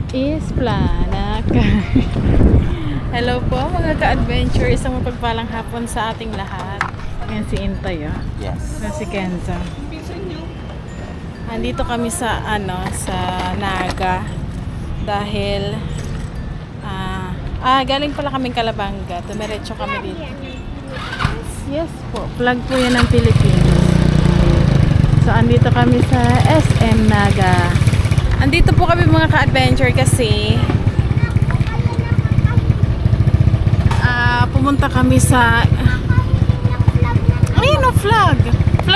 Esplanade. Hello po mga ka-adventure. Isang mapagpalang hapon sa ating lahat. Yan si Intoy, oh. Yes. Yan si Kenzo. Andito kami sa sa Naga dahil galing pala kaming Calabanga. Dumiretso kami dito. Yes po. Flag po yan ng Philippines. So andito kami sa SM Naga. Andito po kami mga ka-adventure kasi pumunta kami sa ayun o, flag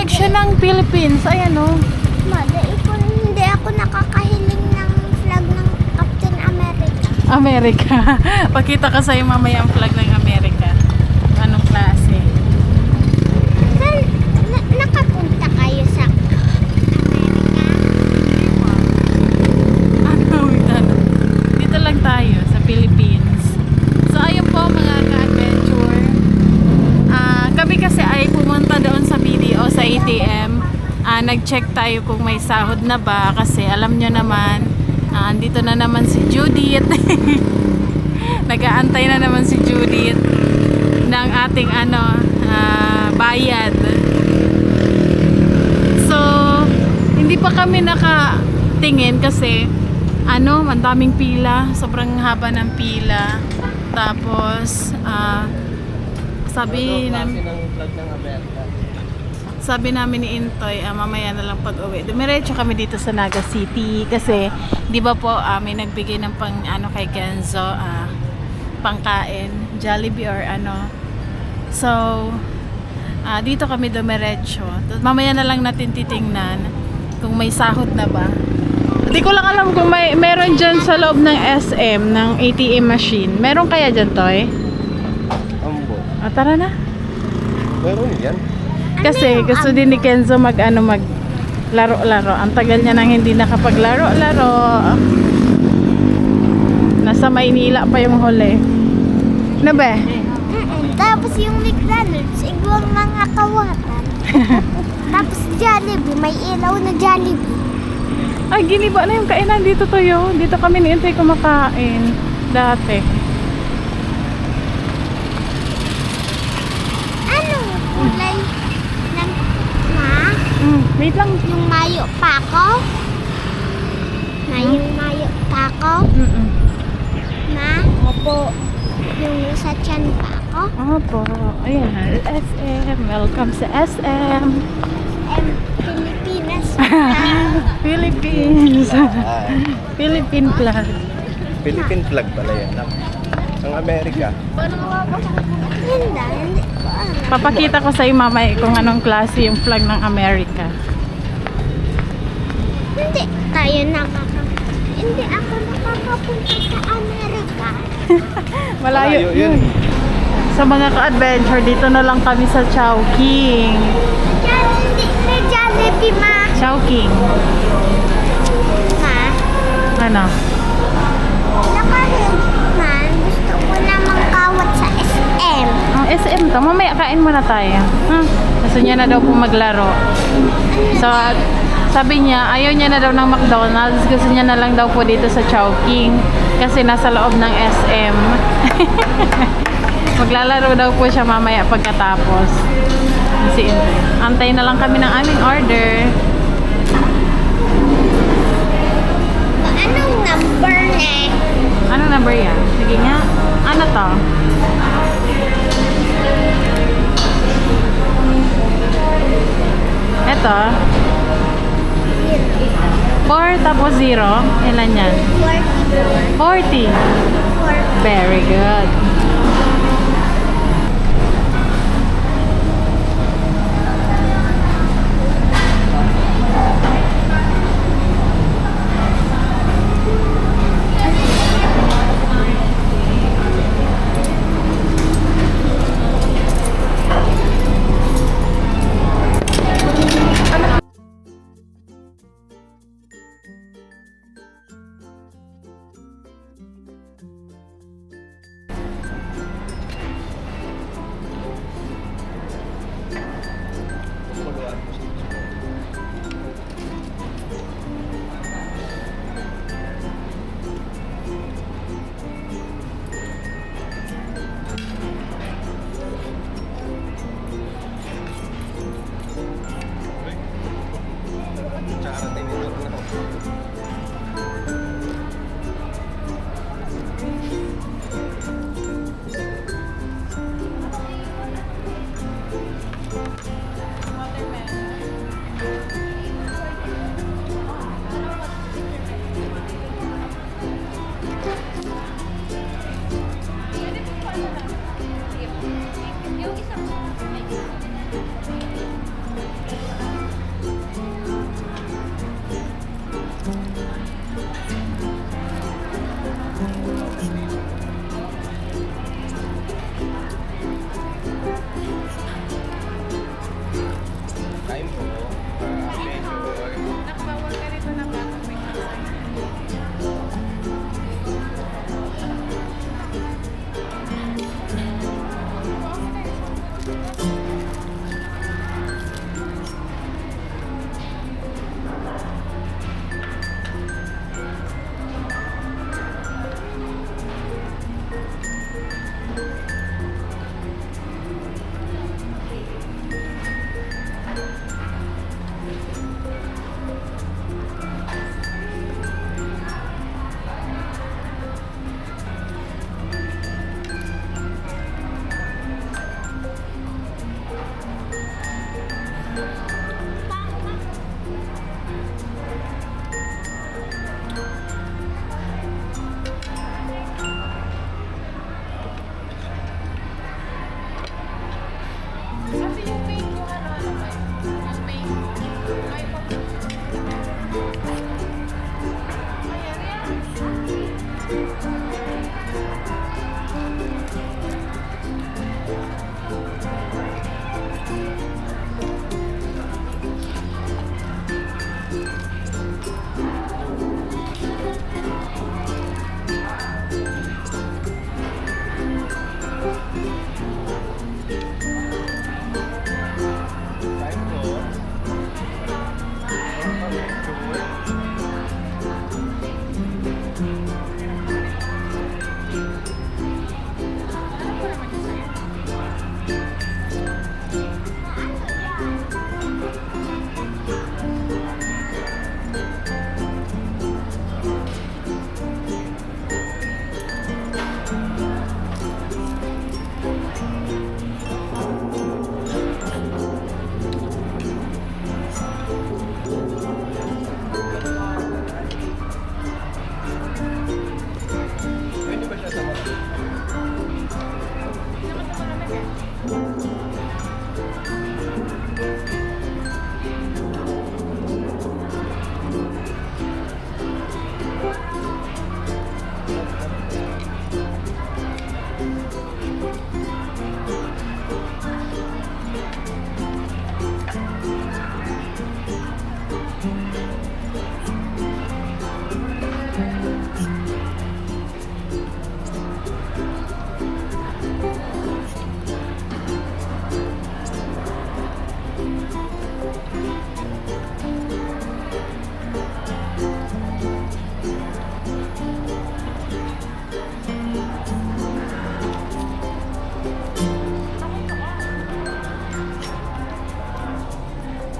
siya ng Philippines. Ayan o. Hindi ako nakakahiling ng flag ng Captain America. America. Pakita ka sa'yo mamaya ang flag ng America. Anong klase? Nakapunta kayo sa America? Dito lang tayo sa Philippines. So ayun po mga ka-adventure. Kami kasi ay pumunta doon sa BDO sa ATM. Nag-check tayo kung may sahod na ba kasi alam nyo naman andito na naman si Judith. Nag-aantay na naman si Judith ng ating bayad. So hindi pa kami nakatingin kasi ang daming pila, sobrang haba ng pila. Tapos sabi namin ni Intoy, mamaya na lang pag-uwi. Dumiretso kami dito sa Naga City kasi 'di ba po may nagbigay ng pang kay Kenzo, pangkain, Jollibee or So dito kami dumiretso. Mamaya na lang natin titingnan kung may sahod na ba. Hindi ko lang alam kung meron dyan sa loob ng SM ng ATM machine. Meron kaya dyan, Toy? Ambo. Tara na. Meron yan. Kasi gusto din ni Kenzo maglaro-laro. Ang tagal niya nang hindi nakapaglaro-laro. Nasa Maynila pa yung huli. Ano ba? Tapos yung McDonald's, igwang mga kawatan. Tapos Jollibee, may ilaw na Jollibee. Ay, giniba na yung kainan dito Toyo. Dito kami ni Intoy kumakain dati. Anong kulay ng Wait lang. yung mayo pako? Yung mayo pako? Na? Opo. Yung sa tiyan pako? Opo. Ayan na. SM. Welcome sa SM. Pilipinas. Philippines. Philippine flag. Philippine flag pala yan. Ang Amerika. Hindi ko alam. Papakita ko sa iyo mamaya kung anong klase yung flag ng Amerika. Hindi ako nakakapunta sa Amerika. Malayo yun. Sa mga ka-adventure, dito na lang kami sa Chowking. Hindi na Jollibee, ma. Chowking. Ma? Ano? Nakahin, ma. Gusto ko na mangkawat sa SM. Ang SM to. Mamaya kain muna tayo. Gusto niya na daw po maglaro. So, sabi niya, ayaw niya na daw ng McDonald's. Gusto niya na lang daw po dito sa Chowking. Kasi nasa loob ng SM. Maglalaro daw po siya mamaya pagkatapos. Kasi antay na lang kami ng aming order. Anong number na? Anong number yan? Sige nga. Ano to? Ito. 4 tapos 0. Ilan yan? 40. 44. Very good. nakarating nito. Kain po. Medyo Nakabawal ka rito na bago may kasay. Kasi yung paint ko ano ba? Yung paint ko. May kain po. Pwede ba siya sa mga?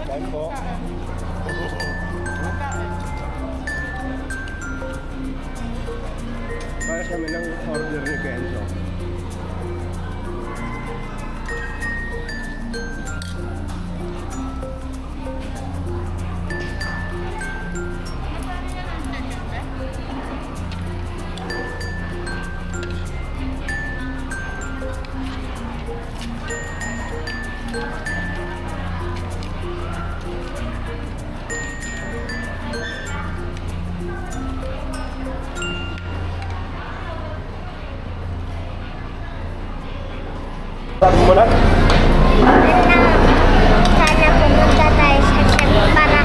Kain po. Para kami ng order ni Kenzo. Start mo na? Sana pumunta tayo sa chef para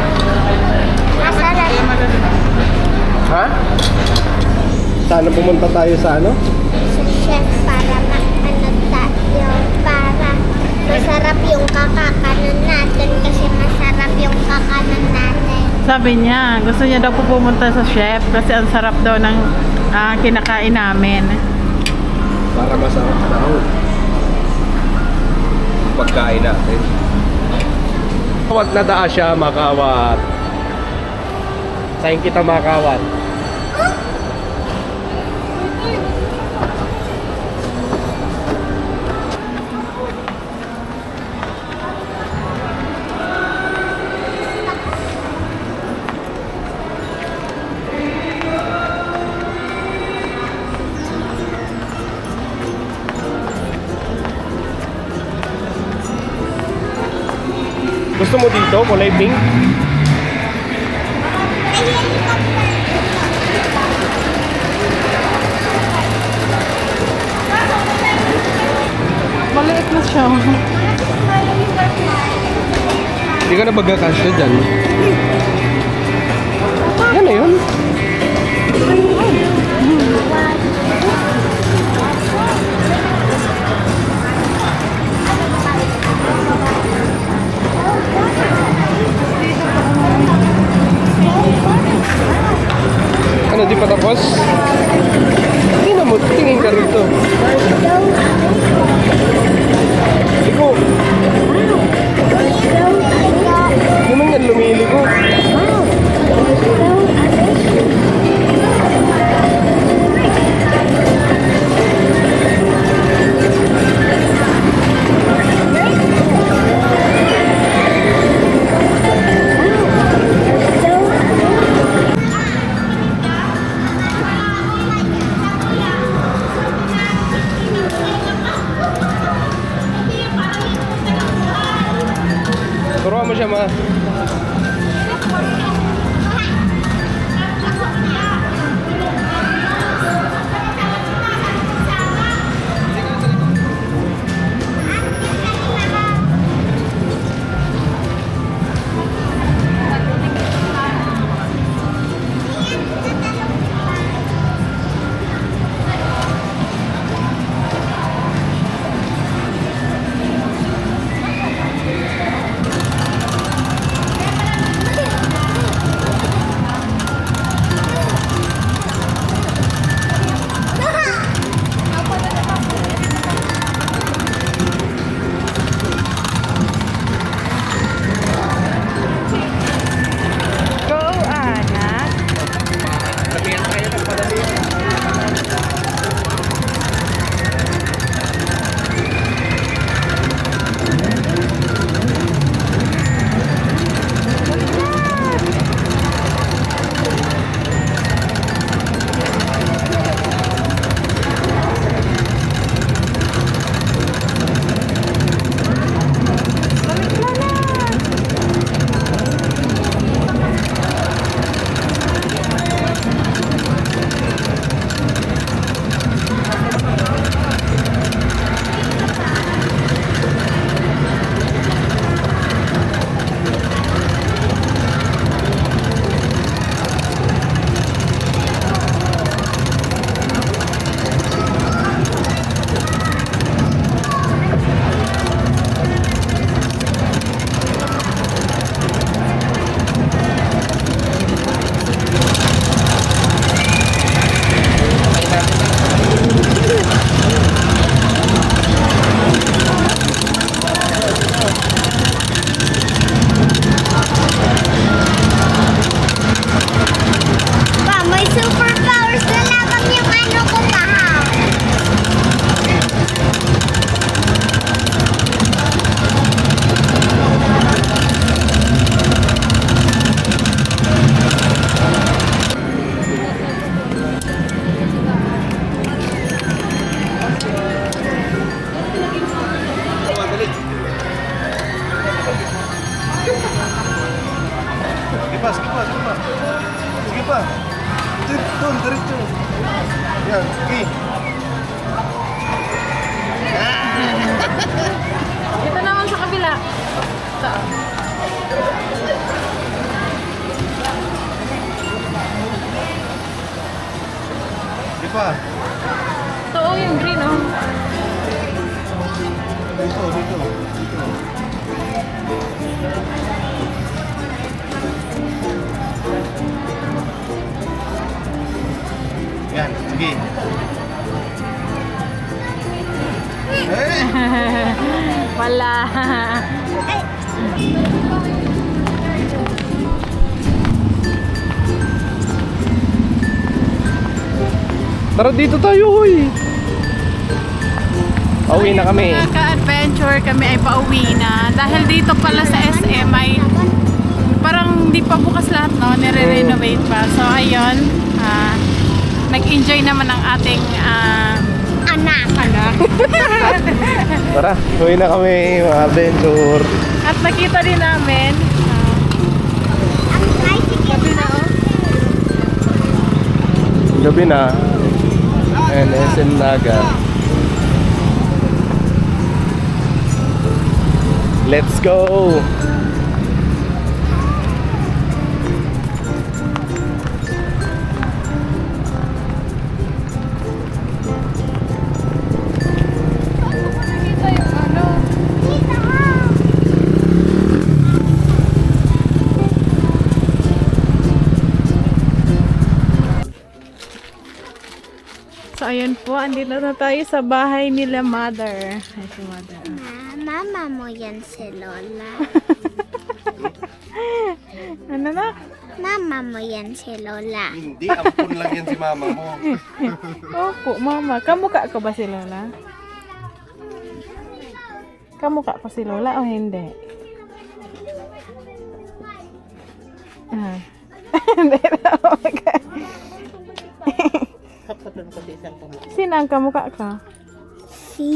masarap Ha? Sana pumunta tayo sa ano? sa chef para maano tayo para masarap yung kakakanan natin kasi masarap yung kakanan natin. Sabi niya, gusto niya daw po pumunta sa chef kasi ang sarap daw ng kinakain namin. Para masarap daw pagkain natin. Kawat na daa siya, makawat. Basahin kita mga kawan. Gusto mo dito? Kulay pink? Maliit na siya. Hindi ka na bagakasya dyan. Yan na yun. Ano, di pa tapos? Tingnan mo, tingin ka rito. Ligo. Naman yan, lumiligo. Turuan mo siya, ma. Go, anak. Sabihan kayo ng padali. Pa, may superpowers na lamang yung ano ko pa, ha? Sige pa, sige pa, sige pa. Sige pa. Doon, diretso. Yan, sige. Ito naman sa kabila. Saan? Sige pa. Ito, oh, yung green, oh. Dito, dito. Dito. Yan, sige. Eh! Wala. Tara dito tayo, hoy. Pauwi na kami. Mga ka-adventure, kami ay pauwi na. Dahil dito pala sa SM ay parang hindi pa bukas lahat, no? Nire-renovate pa. So, ayun. Nag-enjoy naman ang ating Anak. Tara, uwi na kami, mga adventure. At nakita din namin Ang tricycle na. Gabi na. And SM Naga. Let's go! So, ayun po, andito na tayo sa bahay nila mother. Ay, si mother. Mama mo yan si Lola. Ano na? Mama mo yan si Lola. Hindi, ampun lang yan si mama mo. Opo, mama. Kamukha ko ba si Lola? Kamukha ko si Lola o hindi? Hindi na. Oh my God. Sino ang kamukha ka? Si...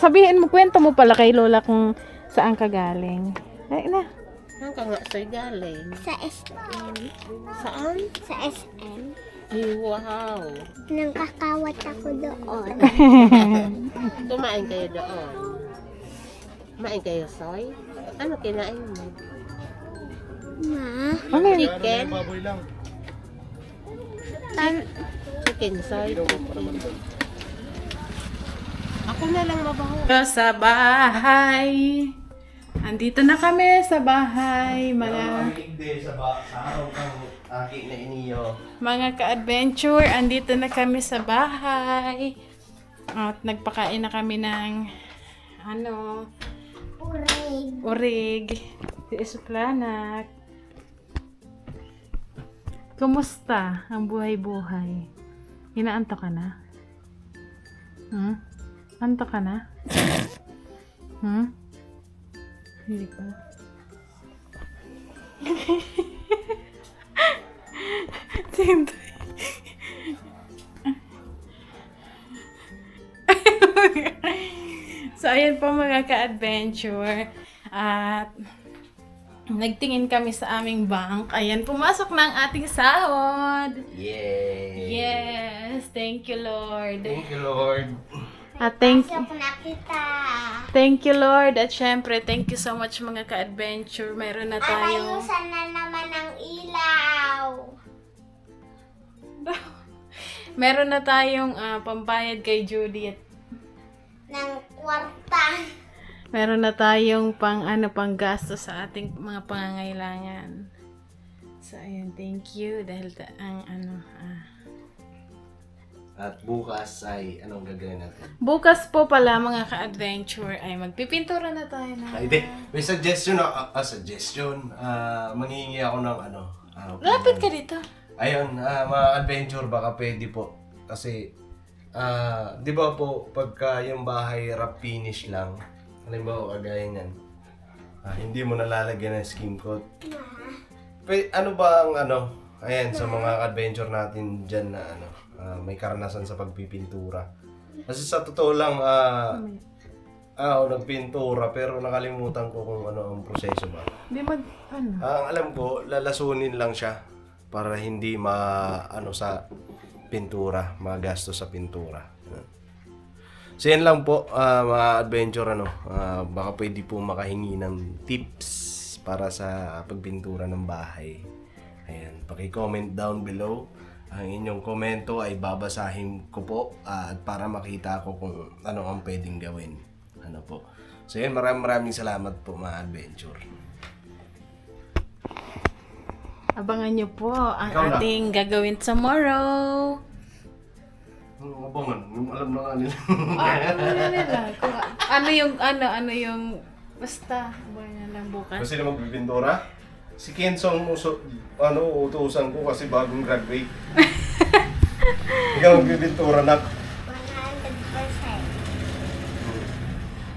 Sabihin mo, kwento mo pala kay Lola kung saan ka galing. Ay na. Saan ka nga sa'yo galing? Sa SM. Saan? Sa SM. Ay, wow! Nang kakawat ako doon. Kumain kayo doon. Kumain kayo, soy? Ano kinain mo? Ma, Ano yun? Chicken? Baboy lang. Chicken, soy? Ako na lang mabaho. Sa bahay. Andito na kami sa bahay. Hindi sa araw kang aking na iniyo. Mga ka-adventure, andito na kami sa bahay. At nagpakain na kami ng urig. urig. SiIsuplanak. Kumusta ang buhay-buhay? Inaantok ka na? Antok ka na? Hindi pa. Tintoy. So, ayan po mga ka-adventure. At nagtingin kami sa aming bank. Ayan, pumasok na ang ating sahod. Yay! Yes, thank you, Lord. Thank you, Lord. At Pasok na kita. thank you, Lord. At syempre, thank you so much mga ka-adventure. Meron na tayo. Ayusan na naman ang ilaw. Meron na tayong pambayad kay Judy. At Ng kwarta. meron na tayong pang gasto sa ating mga pangangailangan. So, ayun, thank you. Dahil At bukas ay anong gagawin natin? bukas po pala mga ka-adventure ay magpipintura na tayo na. Ay, hindi. May suggestion suggestion. Manghihingi ako ng Lapit ka dito. Ayun, mga adventure baka pwede po. Kasi, di ba po, pagka yung bahay wrap finish lang, halimbawa kagaya niyan, hindi mo nalalagyan ng skim coat. Ano ba ang ayan, sa mga adventure natin dyan na may karanasan sa pagpipintura. Kasi sa totoo lang, nagpintura pero nakalimutan ko kung ano ang proseso ba. Hindi Ang alam ko, lalasunin lang siya para hindi sa pintura, magastos sa pintura. So yan lang po, mga adventure baka pwede po makahingi ng tips para sa pagpintura ng bahay. Ayan, paki-comment down below. Ang inyong komento ay babasahin ko po at para makita ko kung ano ang pwedeng gawin. Po. So yan, maraming salamat po mga adventure. Abangan nyo po ang Ikaw na. ating gagawin tomorrow. Abangan, alam na nga nila. Nila. Kung ano yung basta, abangan na lang bukas. Gusto nila magpipintura? Si Kenzo ang utusan ko kasi bagong graduate. Ikaw magbibintura na.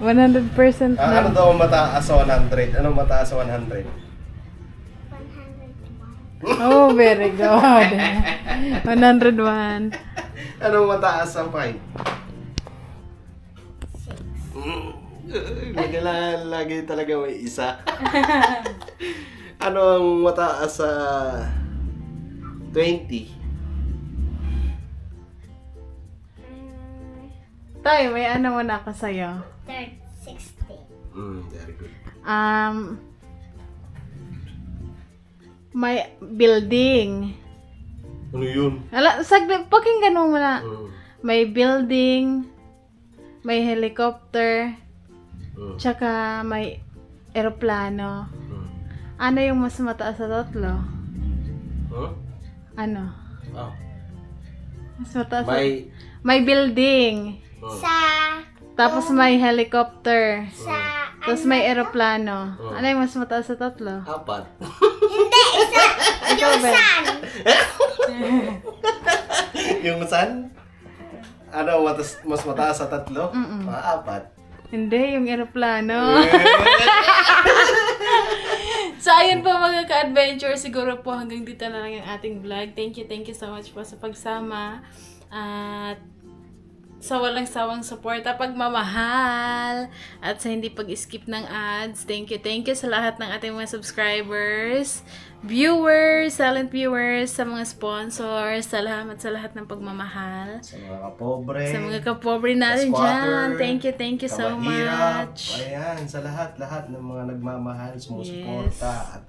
100%. 100% Ano na. daw ang mataas sa 100? Anong mataas sa 100? 101. Oh, very good. 101. Anong mataas sa 5? Lagi talaga may isa. Ano ang mataas sa 20? Tay, may ano muna ako sa'yo. 60. Very good. May building. Ano yun? Saglit, pakinggan mo muna. Mm. May building, may helicopter, Mm. tsaka may eroplano. Mm. Ano yung mas mataas sa tatlo? Huh? Ano? Oh. Mas mataas May... may building, Sa, tapos may helicopter, sa, tapos may eroplano. Ano yung mas mataas sa tatlo? 4. hindi, Ikaw, Ben. sun. Yung sun? Ano, mas mataas sa 3? Mm-mm. 4. Hindi, yung eroplano. So, ayun po mga ka-adventure. Siguro po hanggang dito na lang yung ating vlog. Thank you so much po sa pagsama. At sa walang sawang suporta, pagmamahal, at sa hindi pag-skip ng ads. Thank you sa lahat ng ating mga subscribers, viewers, silent viewers, sa mga sponsors, salamat sa lahat ng pagmamahal. Sa mga kapobre. Sa mga kapobre natin squatter, dyan. Thank you so kamahirap. much. Ayan, sa lahat ng mga nagmamahal, sumusuporta at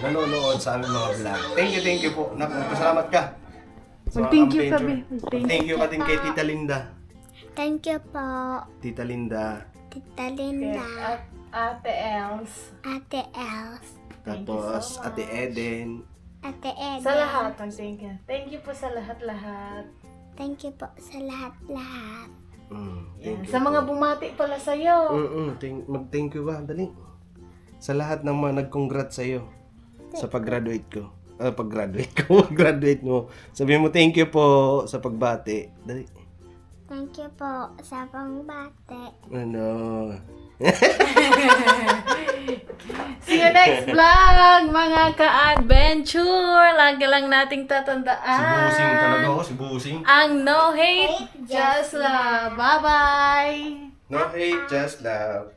nanonood sa aming mga vlog. Thank you po. Salamat ka. Mag-thank you ka, adventure. Be. Thank you ka din kay Tita Linda. Thank you po, Tita Linda. Tita Linda, Ate Els. Ate Els, Thank you Tapos so much. Ate Eden. Ate Eden. Sa lahat, mag-thank you. Thank you po sa lahat-lahat. Thank you po sa lahat-lahat. Thank you Sa mga bumati pala sa'yo. Mag-thank you ba? Dali. Sa lahat ng mga nag-congrats sa'yo sa pag-graduate ko. Pag-graduate mo. Sabihin mo thank you po sa pagbati. Dali. Thank you po sa pangbate. Ano? See you next vlog, mga ka-adventure. Lagi lang nating tatandaan. Si Busing talaga ako, si Busing. Ang no hate, just love. Bye-bye. No hate, just love.